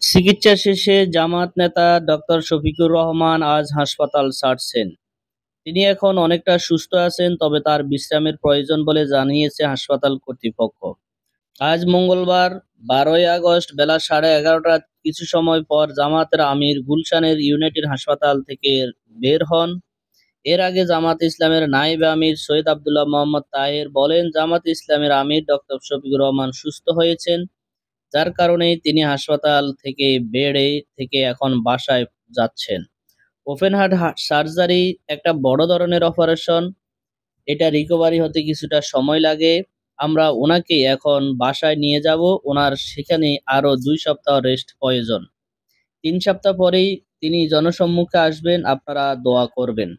চিকিৎসা শেষে জামায়াত নেতা ডক্টর শফিকুর রহমান আজ হাসপাতাল ছাড়ছেন। তিনি এখন অনেকটা সুস্থ আছেন, তবে তার বিশ্রামের প্রয়োজন বলে জানিয়েছে হাসপাতাল কর্তৃপক্ষ। আজ মঙ্গলবার 12ই আগস্ট বেলা 11:30টার কিছু সময় পর জামায়াতের আমির গুলশানের ইউনাইটেড হাসপাতাল থেকে বের হন। এর আগে জামায়াত ইসলামের নায়েবে আমির সৈয়দ আব্দুল্লাহ মোহাম্মদ তাহের বলেন, জামায়াত ইসলামের আমির ডক্টর শফিকুর রহমান সুস্থ হয়েছেন, যার কারণেই তিনি হাসপাতাল থেকে বেডে থেকে এখন বাসায় যাচ্ছেন। ওপেন হার্ট সার্জারি একটা বড় ধরনের অপারেশন। এটা রিকভারি হতে কিছুটা সময় লাগে। আমরা ওনাকে এখন বাসায় নিয়ে যাব। ওনার সেখানে আরো 2 সপ্তাহ রেস্ট প্রয়োজন। 3 সপ্তাহ পরেই তিনি জনসম্মুখে আসবেন। আপনারা দোয়া করবেন।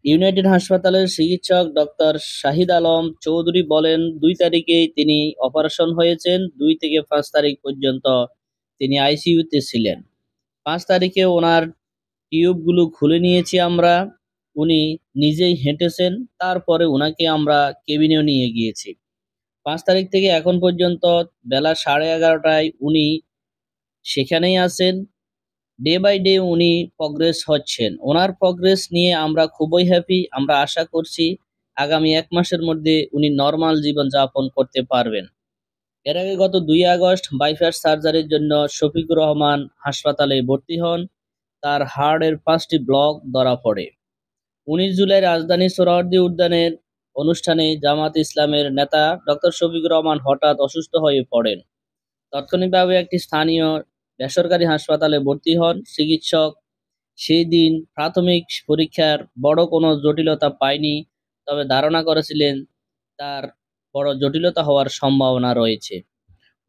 ইউনাইটেড হাসপাতালের চিকিৎসক ডক্টর শাহিদ আলম চৌধুরী বলেন, 2 তারিখেই তিনি অপারেশন হয়েছেন। 2 থেকে 5 তারিখ পর্যন্ত তিনি আইসিইউতে ছিলেন। 5 তারিখে ওনার টিউবগুলো খুলে নিয়েছি আমরা। উনি নিজেই হেঁটেছেন। তারপরে ওনাকে আমরা কেবিনেও নিয়ে গিয়েছি। 5 তারিখ থেকে এখন পর্যন্ত বেলা 11:30টায় উনি সেখানেই আছেন। ডে বাই ডে উনি প্রগ্রেস হচ্ছেন। ওনার প্রগ্রেস নিয়ে আমরা খুবই হ্যাপি। আমরা আশা করছি আগামী 1 মাসের মধ্যে উনি নর্মাল জীবনযাপন করতে পারবেন। এর আগে গত 2 আগস্ট বাইপাস সার্জারির জন্য শফিকুর রহমান হাসপাতালে ভর্তি হন। তার হার্টের 5টি ব্লক ধরা পড়ে। 19 জুলাই রাজধানী সোহরাওয়ার্দী উদ্যানের অনুষ্ঠানে জামায়াত ইসলামের নেতা ডক্টর শফিকুর রহমান হঠাৎ অসুস্থ হয়ে পড়েন। তাৎক্ষণিকভাবে একটি স্থানীয় বেসরকারি হাসপাতালে ভর্তি হন। চিকিৎসক সেই দিন প্রাথমিক পরীক্ষার বড় কোনো জটিলতা পায়নি, তবে ধারণা করেছিলেন তার বড় জটিলতা হওয়ার সম্ভাবনা রয়েছে।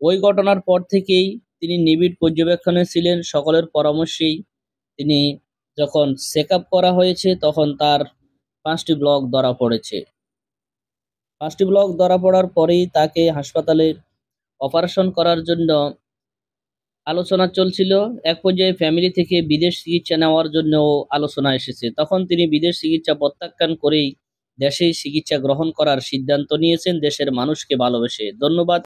ওই ঘটনার পর থেকেই তিনি নিবিড় পর্যবেক্ষণে ছিলেন। সকলের পরামর্শেই তিনি যখন চেক আপ করা হয়েছে তখন তার 5টি ব্লক ধরা পড়েছে। 5টি ব্লক ধরা পড়ার পরেই তাকে হাসপাতালে অপারেশন করার জন্য আলোচনা চলছিল। এক পর্যায়ে ফ্যামিলি থেকে বিদেশ চিকিৎসা নেওয়ার জন্য আলোচনা এসেছে। তখন তিনি বিদেশ চিকিৎসা প্রত্যাখ্যান করেই দেশেই চিকিৎসা গ্রহণ করার সিদ্ধান্ত নিয়েছেন, দেশের মানুষকে ভালোবেসে। ধন্যবাদ।